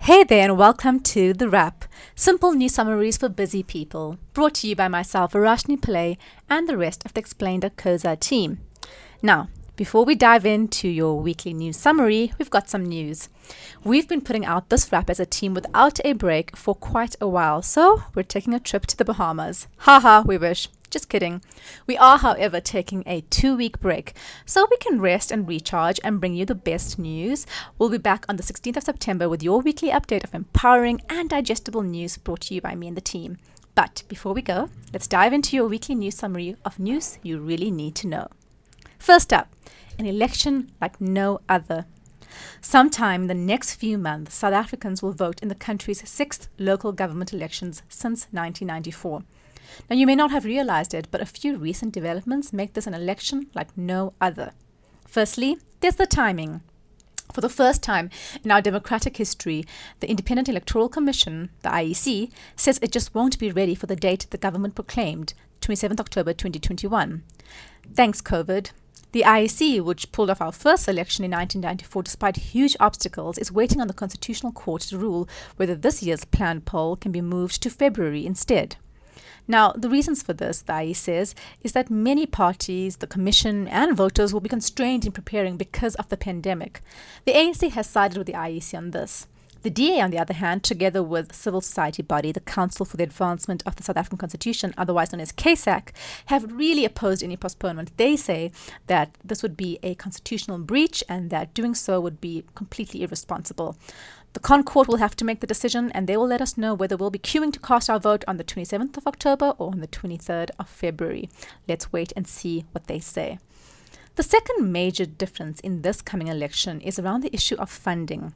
Hey there and welcome to The Wrap, simple news summaries for busy people, brought to you by myself, Verashni Pillay, and the rest of the Explained.co.za team. Now, before we dive into your weekly news summary, we've got some news. We've been putting out this wrap as a team without a break for quite a while, so we're taking a trip to the Bahamas. Haha, we wish. Just kidding. We are, however, taking a 2-week break so we can rest and recharge and bring you the best news. We'll be back on the 16th of September with your weekly update of empowering and digestible news brought to you by me and the team. But before we go, let's dive into your weekly news summary of news you really need to know. First up, an election like no other. Sometime in the next few months, South Africans will vote in the country's 6th local government elections since 1994. Now, you may not have realized it, but a few recent developments make this an election like no other. Firstly, there's the timing. For the first time in our democratic history, the Independent Electoral Commission, the IEC, says it just won't be ready for the date the government proclaimed, 27th October 2021. Thanks, COVID. The IEC, which pulled off our first election in 1994 despite huge obstacles, is waiting on the Constitutional Court to rule whether this year's planned poll can be moved to February instead. Now, the reasons for this, the IEC says, is that many parties, the Commission, and voters will be constrained in preparing because of the pandemic. The ANC has sided with the IEC on this. The DA, on the other hand, together with civil society body, the Council for the Advancement of the South African Constitution, otherwise known as CASAC, have really opposed any postponement. They say that this would be a constitutional breach and that doing so would be completely irresponsible. The ConCourt will have to make the decision, and they will let us know whether we'll be queuing to cast our vote on the 27th of October or on the 23rd of February. Let's wait and see what they say. The second major difference in this coming election is around the issue of funding.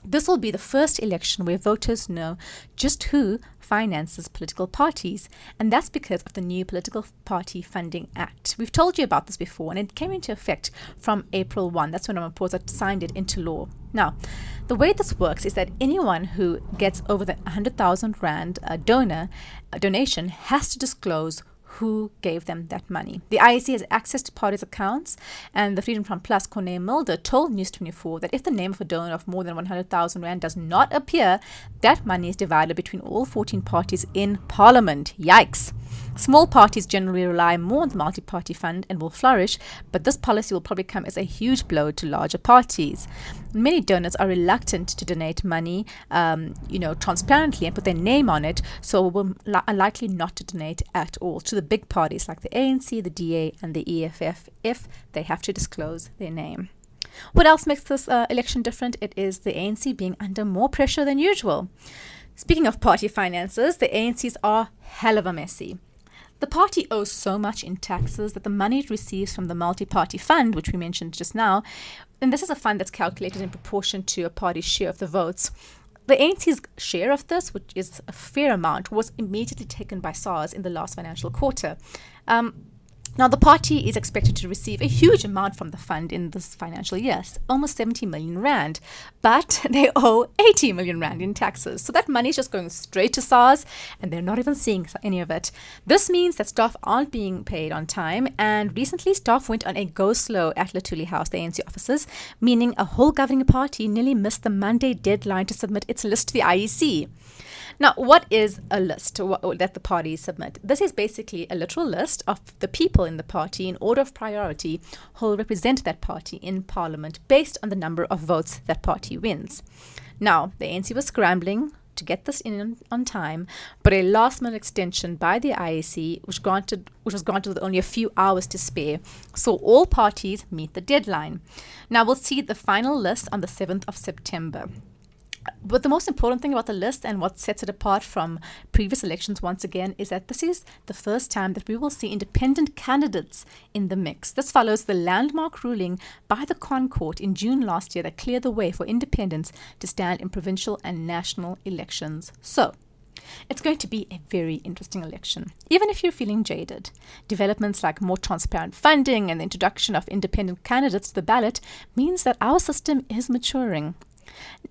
This will be the first election where voters know just who finances political parties, and that's because of the new Political Party Funding Act. We've told you about this before, and it came into effect from April 1. That's when Ramaphosa signed it into law. Now, the way this works is that anyone who gets over the 100,000 Rand donation has to disclose who gave them that money. The IEC has access to parties' accounts, and the Freedom Front Plus, Corné Mulder, told News24 that if the name of a donor of more than 100,000 Rand does not appear, that money is divided between all 14 parties in Parliament. Yikes! Small parties generally rely more on the multi-party fund and will flourish, but this policy will probably come as a huge blow to larger parties. Many donors are reluctant to donate money, transparently and put their name on it, so are likely not to donate at all to the big parties like the ANC, the DA, and the EFF if they have to disclose their name. What else makes this election different? It is the ANC being under more pressure than usual. Speaking of party finances, the ANCs are hell of a messy. The party owes so much in taxes that the money it receives from the multi-party fund, which we mentioned just now, and this is a fund that's calculated in proportion to a party's share of the votes. The ANC's share of this, which is a fair amount, was immediately taken by SARS in the last financial quarter. Now, the party is expected to receive a huge amount from the fund in this financial year, almost 70 million Rand, but they owe 80 million Rand in taxes. So that money is just going straight to SARS, and they're not even seeing any of it. This means that staff aren't being paid on time, and recently staff went on a go-slow at Lutuli House, the ANC offices, meaning a whole governing party nearly missed the Monday deadline to submit its list to the IEC. Now, what is a list that the parties submit? This is basically a literal list of the people in the party in order of priority who will represent that party in Parliament based on the number of votes that party wins. Now, the ANC was scrambling to get this in on time, but a last-minute extension by the IEC, which was granted with only a few hours to spare, so all parties meet the deadline. Now, we'll see the final list on the 7th of September. But the most important thing about the list and what sets it apart from previous elections once again is that this is the first time that we will see independent candidates in the mix. This follows the landmark ruling by the ConCourt in June last year that cleared the way for independents to stand in provincial and national elections. So, it's going to be a very interesting election, even if you're feeling jaded. Developments like more transparent funding and the introduction of independent candidates to the ballot means that our system is maturing.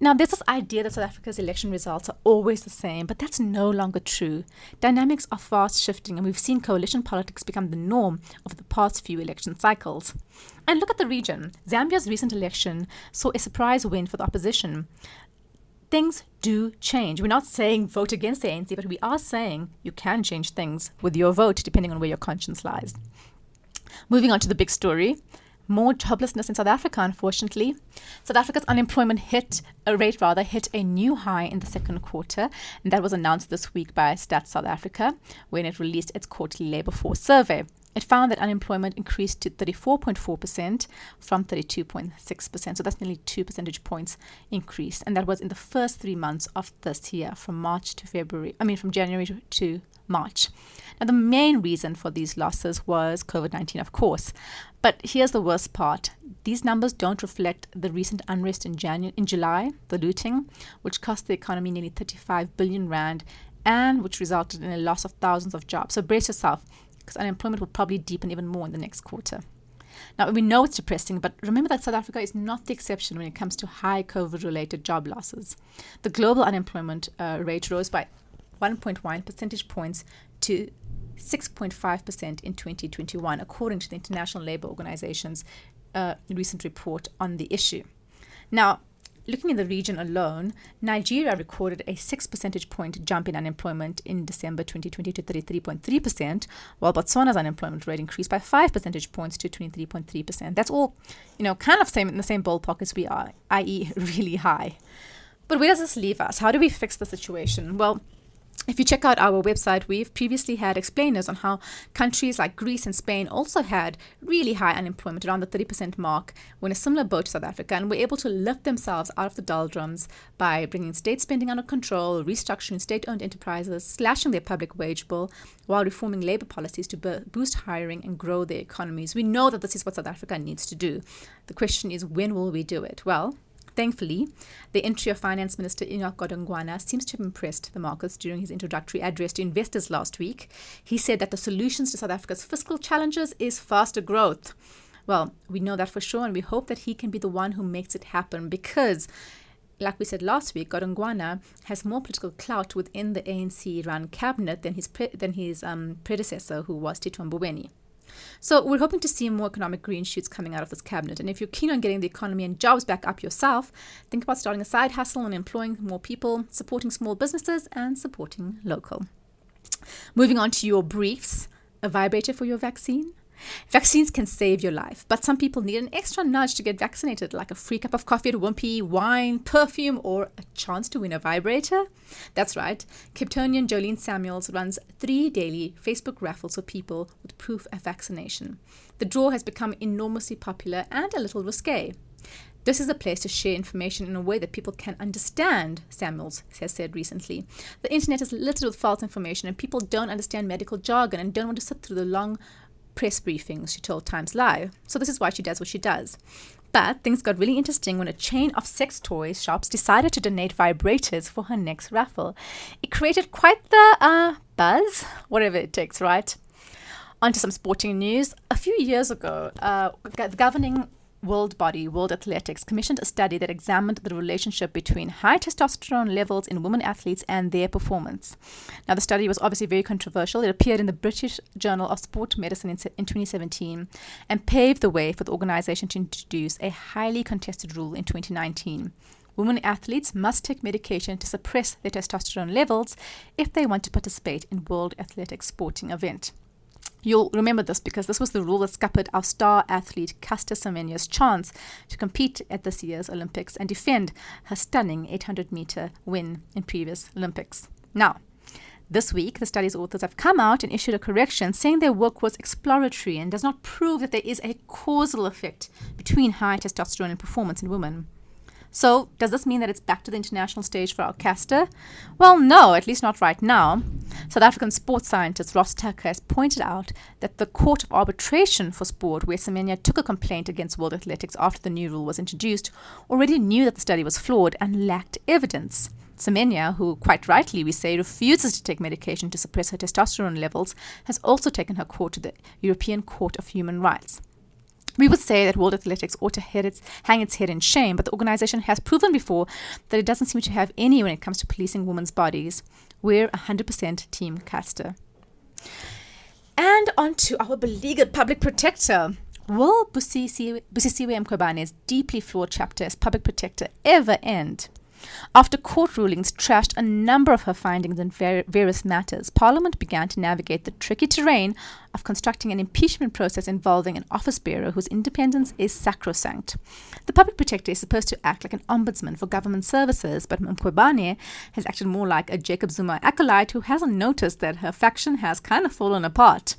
Now, there's this idea that South Africa's election results are always the same, but that's no longer true. Dynamics are fast shifting, and we've seen coalition politics become the norm over the past few election cycles. And look at the region. Zambia's recent election saw a surprise win for the opposition. things do change. We're not saying vote against the ANC, but we are saying you can change things with your vote, depending on where your conscience lies. Moving on to the big story. More joblessness in South Africa, unfortunately. South Africa's unemployment rate hit a new high in the second quarter, and that was announced this week by Stats South Africa when it released its quarterly labor force survey. It found that unemployment increased to 34.4% from 32.6%. So that's nearly 2 percentage points increase. And that was in the first 3 months of this year, from January to March. Now, the main reason for these losses was COVID-19, of course. But here's the worst part. These numbers don't reflect the recent unrest in July, the looting, which cost the economy nearly 35 billion rand and which resulted in a loss of thousands of jobs. So brace yourself, because unemployment will probably deepen even more in the next quarter. Now, we know it's depressing, but remember that South Africa is not the exception when it comes to high COVID-related job losses. The global unemployment rate rose by 1.1 percentage points to 6.5% in 2021, according to the International Labour Organization's recent report on the issue. Now, looking in the region alone, Nigeria recorded a 6 percentage point jump in unemployment in December 2020 to 33.3%, while Botswana's unemployment rate increased by 5 percentage points to 23.3%. That's all, kind of in the same ballpark as we are, i.e. really high. But where does this leave us? How do we fix the situation? Well, if you check out our website, we've previously had explainers on how countries like Greece and Spain also had really high unemployment, around the 30% mark, when a similar boat to South Africa, and were able to lift themselves out of the doldrums by bringing state spending under control, restructuring state-owned enterprises, slashing their public wage bill, while reforming labor policies to boost hiring and grow their economies. We know that this is what South Africa needs to do. The question is, when will we do it? Well, thankfully, the entry of Finance Minister Enoch Godongwana seems to have impressed the markets during his introductory address to investors last week. He said that the solutions to South Africa's fiscal challenges is faster growth. Well, we know that for sure, and we hope that he can be the one who makes it happen because, like we said last week, Godongwana has more political clout within the ANC-run cabinet than his predecessor, who was Tito Mboweni. So we're hoping to see more economic green shoots coming out of this cabinet. And if you're keen on getting the economy and jobs back up yourself, think about starting a side hustle and employing more people, supporting small businesses and supporting local. Moving on to your briefs, a vibrator for your vaccine. Vaccines can save your life, but some people need an extra nudge to get vaccinated, like a free cup of coffee at Wimpy, wine, perfume, or a chance to win a vibrator. That's right. Capetonian Jolene Samuels runs 3 daily Facebook raffles for people with proof of vaccination. The draw has become enormously popular and a little risque. This is a place to share information in a way that people can understand, Samuels has said recently. The internet is littered with false information and people don't understand medical jargon and don't want to sit through the long press briefings, she told Times Live. So this is why she does what she does. But things got really interesting when a chain of sex toy shops decided to donate vibrators for her next raffle. It created quite the buzz, whatever it takes, right? On to some sporting news. A few years ago, the governing world body, World Athletics, commissioned a study that examined the relationship between high testosterone levels in women athletes and their performance. Now, the study was obviously very controversial. It appeared in the British Journal of Sport Medicine in 2017 and paved the way for the organization to introduce a highly contested rule in 2019. Women athletes must take medication to suppress their testosterone levels if they want to participate in World Athletics sporting event. You'll remember this because this was the rule that scuppered our star athlete Caster Semenya's chance to compete at this year's Olympics and defend her stunning 800-meter win in previous Olympics. Now, this week, the study's authors have come out and issued a correction saying their work was exploratory and does not prove that there is a causal effect between high testosterone and performance in women. So, does this mean that it's back to the international stage for our Caster? Well, no, at least not right now. South African sports scientist Ross Tucker has pointed out that the Court of Arbitration for Sport, where Semenya took a complaint against World Athletics after the new rule was introduced, already knew that the study was flawed and lacked evidence. Semenya, who quite rightly we say refuses to take medication to suppress her testosterone levels, has also taken her court to the European Court of Human Rights. We would say that World Athletics ought to hang its head in shame, but the organization has proven before that it doesn't seem to have any when it comes to policing women's bodies. We're 100% Team Caster. And on to our beleaguered public protector. Will Busisiwe Mkhwebane's deeply flawed chapter as public protector ever end? After court rulings trashed a number of her findings in various matters, Parliament began to navigate the tricky terrain of constructing an impeachment process involving an office bearer whose independence is sacrosanct. The public protector is supposed to act like an ombudsman for government services, but Mkhwebane has acted more like a Jacob Zuma acolyte who hasn't noticed that her faction has kind of fallen apart.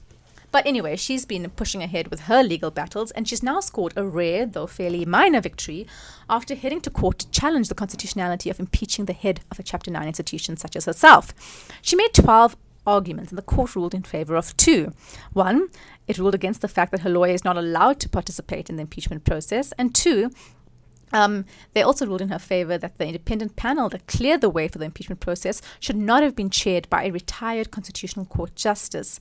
But anyway, she's been pushing ahead with her legal battles, and she's now scored a rare, though fairly minor, victory after heading to court to challenge the constitutionality of impeaching the head of a Chapter 9 institution such as herself. She made 12 arguments, and the court ruled in favor of 2. 1, it ruled against the fact that her lawyer is not allowed to participate in the impeachment process, and 2, they also ruled in her favor that the independent panel that cleared the way for the impeachment process should not have been chaired by a retired Constitutional Court justice.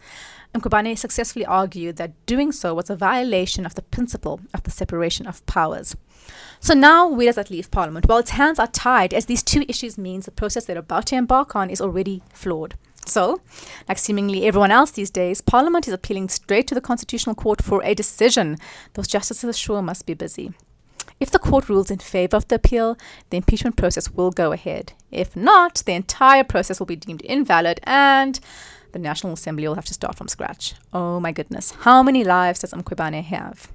Mkhwebane successfully argued that doing so was a violation of the principle of the separation of powers. So now, where does that leave Parliament? Well, its hands are tied, as these 2 issues means the process they're about to embark on is already flawed. So, like seemingly everyone else these days, Parliament is appealing straight to the Constitutional Court for a decision. Those justices sure must be busy. If the court rules in favor of the appeal, the impeachment process will go ahead. If not, the entire process will be deemed invalid and the National Assembly will have to start from scratch. Oh my goodness, how many lives does Mkhwebane have?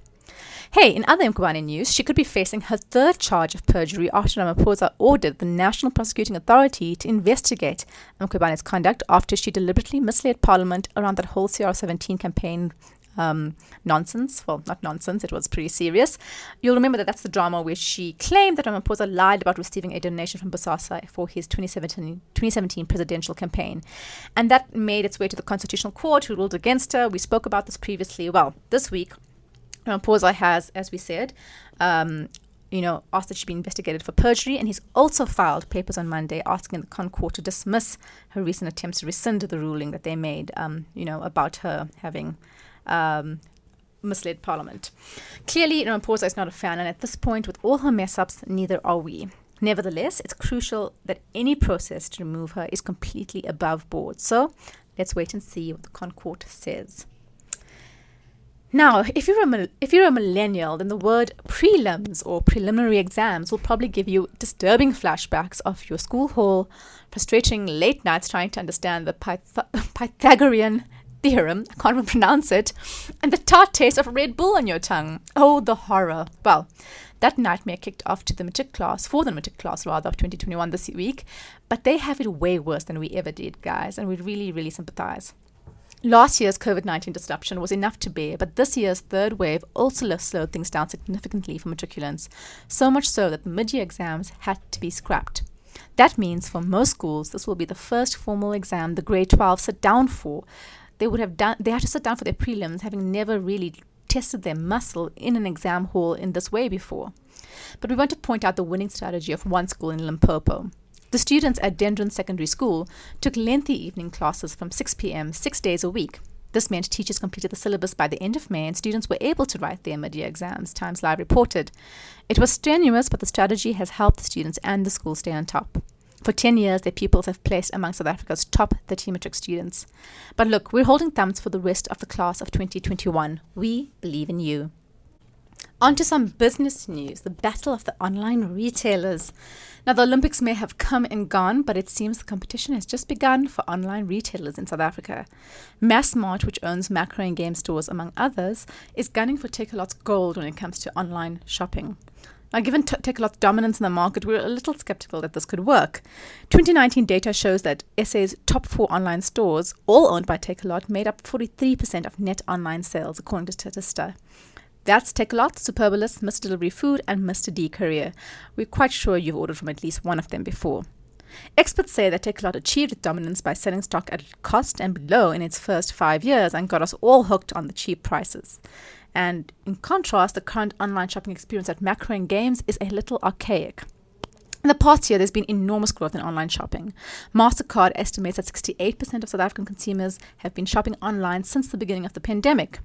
Hey, in other Mkhwebane news, she could be facing her 3rd charge of perjury after Ramaphosa ordered the National Prosecuting Authority to investigate Mkhwebane's conduct after she deliberately misled Parliament around that whole CR17 campaign nonsense. Well, not nonsense, it was pretty serious. You'll remember that that's the drama where she claimed that Ramaphosa lied about receiving a donation from Bosasa for his 2017 presidential campaign. And that made its way to the Constitutional Court, who ruled against her. We spoke about this previously. Well, this week, Ramaphosa has, as we said, asked that she be investigated for perjury, and he's also filed papers on Monday asking the Con Court to dismiss her recent attempts to rescind the ruling that they made, about her having misled Parliament. Clearly, Ramaphosa is not a fan, and at this point, with all her mess-ups, neither are we. Nevertheless, it's crucial that any process to remove her is completely above board. So, let's wait and see what the Con Court says. Now, if you're a millennial, then the word prelims or preliminary exams will probably give you disturbing flashbacks of your school hall, frustrating late nights trying to understand the Pythagorean theorem, I can't even pronounce it, and the tart taste of Red Bull on your tongue. Oh, the horror. Well, that nightmare kicked off for the matric class of 2021 this week, but they have it way worse than we ever did, guys, and we really, really sympathize. Last year's COVID-19 disruption was enough to bear, but this year's 3rd wave also slowed things down significantly for matriculants, so much so that the mid-year exams had to be scrapped. That means for most schools, this will be the first formal exam the grade 12 sit down for. They had to sit down for their prelims, having never really tested their muscle in an exam hall in this way before. But we want to point out the winning strategy of one school in Limpopo. The students at Dendron Secondary School took lengthy evening classes from 6 p.m. 6 days a week. This meant teachers completed the syllabus by the end of May and students were able to write their mid-year exams, Times Live reported. It was strenuous, but the strategy has helped the students and the school stay on top. For 10 years, their pupils have placed among South Africa's top 30 matric students. But look, we're holding thumbs for the rest of the class of 2021. We believe in you. On to some business news, the battle of the online retailers. Now, the Olympics may have come and gone, but it seems the competition has just begun for online retailers in South Africa. Massmart, which owns Macro and Game Stores, among others, is gunning for Takealot's gold when it comes to online shopping. Now, given Takealot's dominance in the market, we're a little skeptical that this could work. 2019 data shows that SA's top 4 online stores, all owned by Takealot, made up 43% of net online sales, according to Statista. That's Takealot, Superbalist, Mr. Delivery Food, and Mr. D Courier. We're quite sure you've ordered from at least one of them before. Experts say that Takealot achieved its dominance by selling stock at cost and below in its first 5 years and got us all hooked on the cheap prices. And in contrast, the current online shopping experience at Macro and Games is a little archaic. In the past year, there's been enormous growth in online shopping. MasterCard estimates that 68% of South African consumers have been shopping online since the beginning of the pandemic.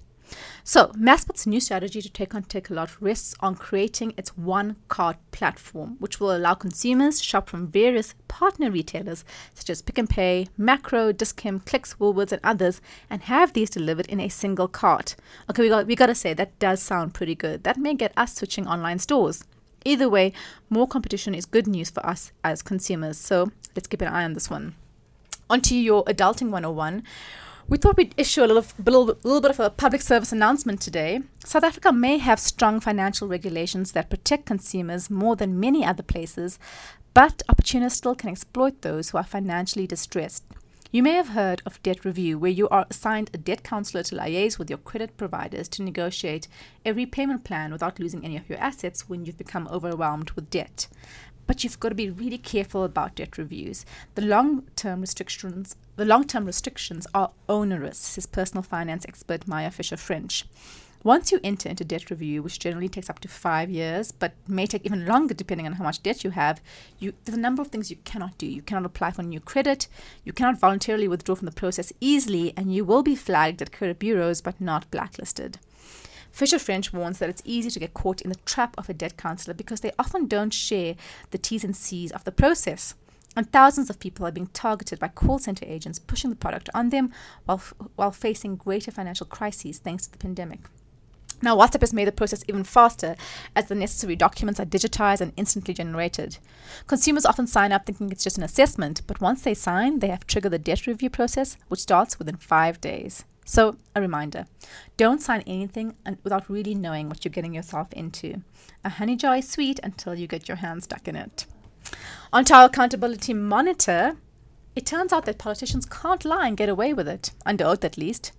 So, Massmart's new strategy to take on Takealot rests on creating its one cart platform, which will allow consumers to shop from various partner retailers such as Pick n Pay, Macro, Dis-Chem, Clicks, Woolworths, and others, and have these delivered in a single cart. Okay, we got to say that does sound pretty good. That may get us switching online stores. Either way, more competition is good news for us as consumers, so let's keep an eye on this one. Onto your Adulting 101. We thought we'd issue a little bit of a public service announcement today. South Africa may have strong financial regulations that protect consumers more than many other places, but opportunists still can exploit those who are financially distressed. You may have heard of debt review, where you are assigned a debt counselor to liaise with your credit providers to negotiate a repayment plan without losing any of your assets when you've become overwhelmed with debt. But you've got to be really careful about debt reviews. The long-term restrictions are onerous, says personal finance expert Maya Fisher-French. Once you enter into debt review, which generally takes up to 5 years, but may take even longer depending on how much debt you have, there's a number of things you cannot do. You cannot apply for new credit, you cannot voluntarily withdraw from the process easily, and you will be flagged at credit bureaus but not blacklisted. Fisher-French warns that it's easy to get caught in the trap of a debt counselor because they often don't share the T's and C's of the process. And thousands of people are being targeted by call center agents pushing the product on them while facing greater financial crises thanks to the pandemic. Now, WhatsApp has made the process even faster as the necessary documents are digitized and instantly generated. Consumers often sign up thinking it's just an assessment, but once they sign, they have triggered the debt review process, which starts within 5 days. So, a reminder, don't sign anything without really knowing what you're getting yourself into. A honey jar is sweet until you get your hands stuck in it. Onto our accountability monitor, it turns out that politicians can't lie and get away with it, under oath at least.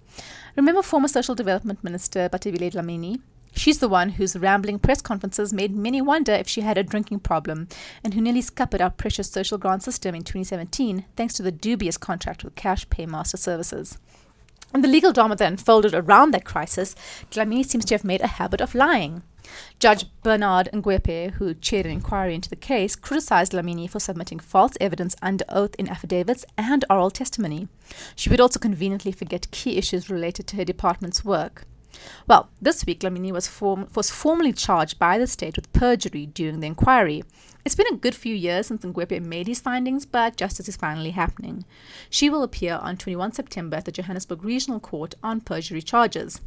Remember former Social Development Minister Batibile Dlamini? She's the one whose rambling press conferences made many wonder if she had a drinking problem, and who nearly scuppered our precious social grant system in 2017 thanks to the dubious contract with Cash Paymaster Services. In the legal drama that unfolded around that crisis, Dlamini seems to have made a habit of lying. Judge Bernard Ngwepe, who chaired an inquiry into the case, criticized Dlamini for submitting false evidence under oath in affidavits and oral testimony. She would also conveniently forget key issues related to her department's work. Well, this week, Dlamini was formally charged by the state with perjury during the inquiry. It's been a good few years since Ngwepe made his findings, but justice is finally happening. She will appear on 21 September at the Johannesburg Regional Court on perjury charges.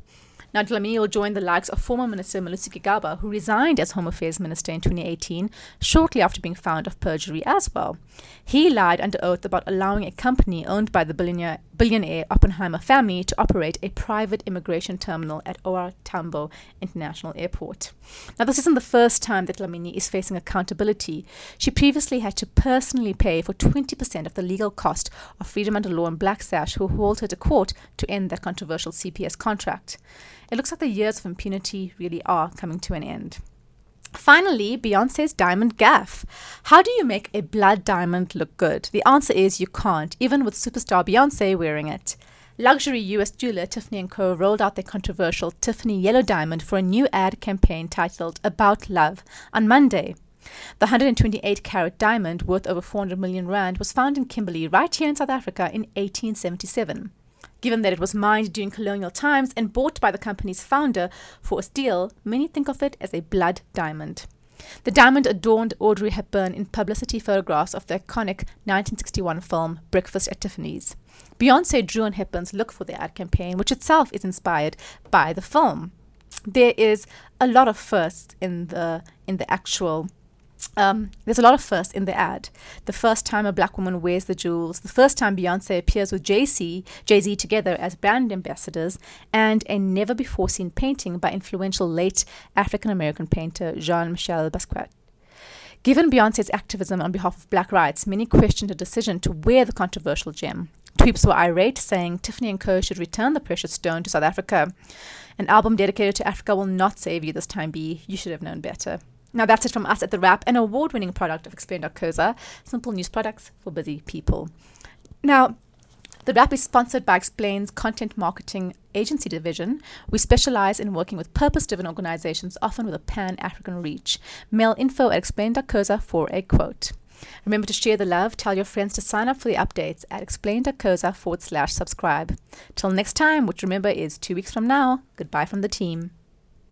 Now, Dlamini will join the likes of former Minister Malusi Gigaba, who resigned as Home Affairs Minister in 2018, shortly after being found of perjury as well. He lied under oath about allowing a company owned by the billionaire Oppenheimer family to operate a private immigration terminal at OR Tambo International Airport. Now, this isn't the first time that Dlamini is facing accountability. She previously had to personally pay for 20% of the legal cost of Freedom Under Law and Black Sash, who hauled her to court to end that controversial CPS contract. It looks like the years of impunity really are coming to an end. Finally, Beyonce's diamond gaffe. How do you make a blood diamond look good? The answer is you can't, even with superstar Beyonce wearing it. Luxury US jeweler Tiffany & Co. rolled out their controversial Tiffany Yellow Diamond for a new ad campaign titled About Love on Monday. The 128-carat diamond, worth over 400 million rand, was found in Kimberley right here in South Africa in 1877. Given that it was mined during colonial times and bought by the company's founder for a steal, many think of it as a blood diamond. The diamond adorned Audrey Hepburn in publicity photographs of the iconic 1961 film Breakfast at Tiffany's. Beyoncé drew on Hepburn's look for the ad campaign, which itself is inspired by the film. There is a lot of firsts in the actual. There's a lot of firsts in the ad. The first time a black woman wears the jewels, the first time Beyonce appears with Jay-Z together as brand ambassadors, and a never-before-seen painting by influential late African-American painter Jean-Michel Basquiat. Given Beyonce's activism on behalf of black rights, many questioned her decision to wear the controversial gem. Tweeps were irate, saying Tiffany & Co. should return the precious stone to South Africa. An album dedicated to Africa will not save you this time, B. You should have known better. Now that's it from us at The Wrap, an award-winning product of Explain.co.za, simple news products for busy people. Now, The Wrap is sponsored by Explain's Content Marketing Agency Division. We specialize in working with purpose-driven organizations, often with a pan-African reach. Mail info at Explain.co.za for a quote. Remember to share the love, tell your friends to sign up for the updates at Explain.co.za/subscribe. Till next time, which remember is 2 weeks from now, goodbye from the team.